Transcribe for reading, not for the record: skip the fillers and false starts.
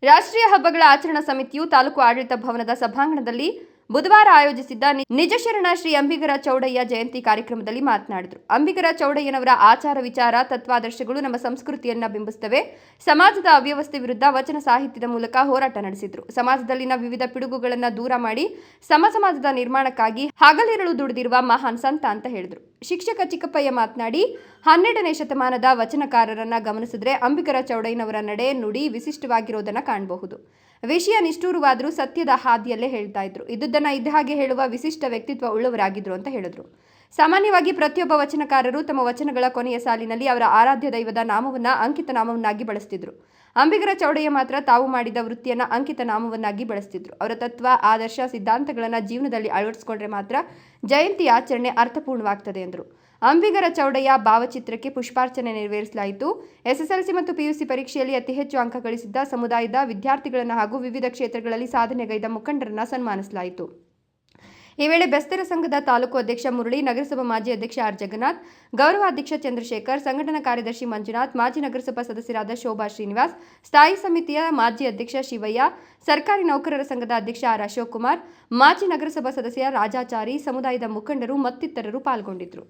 ರಾಷ್ಟ್ರೀಯ ಹಬ್ಬಗಳ ಆಚರಣಾ ಸಮಿತಿಯು ತಾಲೂಕು ಆಡಳಿತ ಭವನದ ಸಭಾಂಗಣದಲ್ಲಿ ಬುಧವಾರ ಆಯೋಜಿಸಿದ್ದ ನಿಜಶರಣ ಶ್ರೀ ಅಂಬಿಗರ ಚೌಡಯ್ಯ ಜಯಂತಿ ಕಾರ್ಯಕ್ರಮದಲ್ಲಿ ಮಾತನಾಡಿದರು. ಅಂಬಿಗರ ಚೌಡಯ್ಯನವರ ಆಚಾರ ವಿಚಾರ ತತ್ವಾದರ್ಶಗಳು ನಮ್ಮ ಸಂಸ್ಕೃತಿಯನ್ನ ಬಿಂಬಿಸುತ್ತವೆ. ಸಮಾಜದ ಅವ್ಯವಸ್ಥೆ ವಿರುದ್ಧ ವಚನ ಸಾಹಿತ್ಯದ ಮೂಲಕ ಹೋರಾಟ ನಡೆಸಿದರು. ಸಮಾಜದಲ್ಲಿನ ವಿವಿಧ ಪಿಡುಗುಗಳನ್ನು ದೂರ ಮಾಡಿ ಸಮಾಜದ ನಿರ್ಮಾಣಕ್ಕಾಗಿ ಹಗಲಿರುಳು ದುಡಿದಿರುವ ಮಹಾನ್ ಸಂತ ಅಂತ ಹೇಳಿದರು. ಶಿಕ್ಷಕ ಚಿಕ್ಕಪ್ಪಯ್ಯ ಮಾತನಾಡಿ 12ನೇ ಶತಮಾನದ ವಚನಕಾರರನ್ನ ಗಮನಿಸಿದ್ರೆ ಅಂಬಿಗರ ಚೌಡಯ್ಯನವರ ನಡೆ ನುಡಿ ವಿಶಿಷ್ಟವಾಗಿರೋದನ್ನ ಕಾಣಬಹುದು. ವಿಷಯ ನಿಷ್ಠೂರವಾದರೂ ಸತ್ಯದ ಹಾದಿಯಲ್ಲೇ ಹೇಳ್ತಾ ಇದ್ರು. ಇದ್ದುದನ್ನ ಇದ್ದ ಹಾಗೆ ಹೇಳುವ ವಿಶಿಷ್ಟ ವ್ಯಕ್ತಿತ್ವ ಉಳ್ಳವರಾಗಿದ್ರು ಅಂತ ಹೇಳಿದ್ರು. ಸಾಮಾನ್ಯವಾಗಿ ಪ್ರತಿಯೊಬ್ಬ ವಚನಕಾರರು ತಮ್ಮ ವಚನಗಳ ಕೊನೆಯ ಸಾಲಿನಲ್ಲಿ ಅವರ ಆರಾಧ್ಯ ದೈವದ ನಾಮವನ್ನ ಅಂಕಿತ ನಾಮವನ್ನಾಗಿ ಬಳಸ್ತಿದ್ರು. ಅಂಬಿಗರ ಚೌಡಯ್ಯ ಮಾತ್ರ ತಾವು ಮಾಡಿದ ವೃತ್ತಿಯನ್ನ ಅಂಕಿತ ನಾಮವನ್ನಾಗಿ ಬಳಸ್ತಿದ್ರು. ಅವರ ತತ್ವ, ಆದರ್ಶ, ಸಿದ್ಧಾಂತಗಳನ್ನ ಜೀವನದಲ್ಲಿ ಅಳವಡಿಸಿಕೊಂಡ್ರೆ ಮಾತ್ರ ಜಯಂತಿ ಆಚರಣೆ ಅರ್ಥಪೂರ್ಣವಾಗ್ತದೆ ಎಂದರು. ಅಂಬಿಗರ ಚೌಡಯ್ಯ ಭಾವಚಿತ್ರಕ್ಕೆ ಪುಷ್ಪಾರ್ಚನೆ ನೆರವೇರಿಸಲಾಯಿತು. ಎಸ್ಎಸ್ಎಲ್ಸಿ ಮತ್ತು ಪಿಯುಸಿ ಪರೀಕ್ಷೆಯಲ್ಲಿ ಅತಿ ಹೆಚ್ಚು ಅಂಕ ಗಳಿಸಿದ್ದ ಸಮುದಾಯದ ವಿದ್ಯಾರ್ಥಿಗಳನ್ನು ಹಾಗೂ ವಿವಿಧ ಕ್ಷೇತ್ರಗಳಲ್ಲಿ ಸಾಧನೆಗೈದ ಮುಖಂಡರನ್ನು ಸನ್ಮಾನಿಸಲಾಯಿತು. ಈ ವೇಳೆ ಬೆಸ್ತರ ಸಂಘದ ತಾಲೂಕು ಅಧ್ಯಕ್ಷ ಮುರಳಿ, ನಗರಸಭಾ ಮಾಜಿ ಅಧ್ಯಕ್ಷ ಆರ್ ಜಗನ್ನಾಥ್, ಗೌರವಾಧ್ಯಕ್ಷ ಚಂದ್ರಶೇಖರ್, ಸಂಘಟನಾ ಕಾರ್ಯದರ್ಶಿ ಮಂಜುನಾಥ್, ಮಾಜಿ ನಗರಸಭಾ ಸದಸ್ಯರಾದ ಶೋಭಾ ಶ್ರೀನಿವಾಸ್, ಸ್ಥಾಯಿ ಸಮಿತಿಯ ಮಾಜಿ ಅಧ್ಯಕ್ಷ ಶಿವಯ್ಯ, ಸರ್ಕಾರಿ ನೌಕರರ ಸಂಘದ ಅಧ್ಯಕ್ಷ ಆರ್ ಅಶೋಕ್ ಕುಮಾರ್, ಮಾಜಿ ನಗರಸಭಾ ಸದಸ್ಯ ರಾಜಾಚಾರಿ, ಸಮುದಾಯದ ಮುಖಂಡರು ಮತ್ತಿತರರು ಪಾಲ್ಗೊಂಡಿದ್ದರು.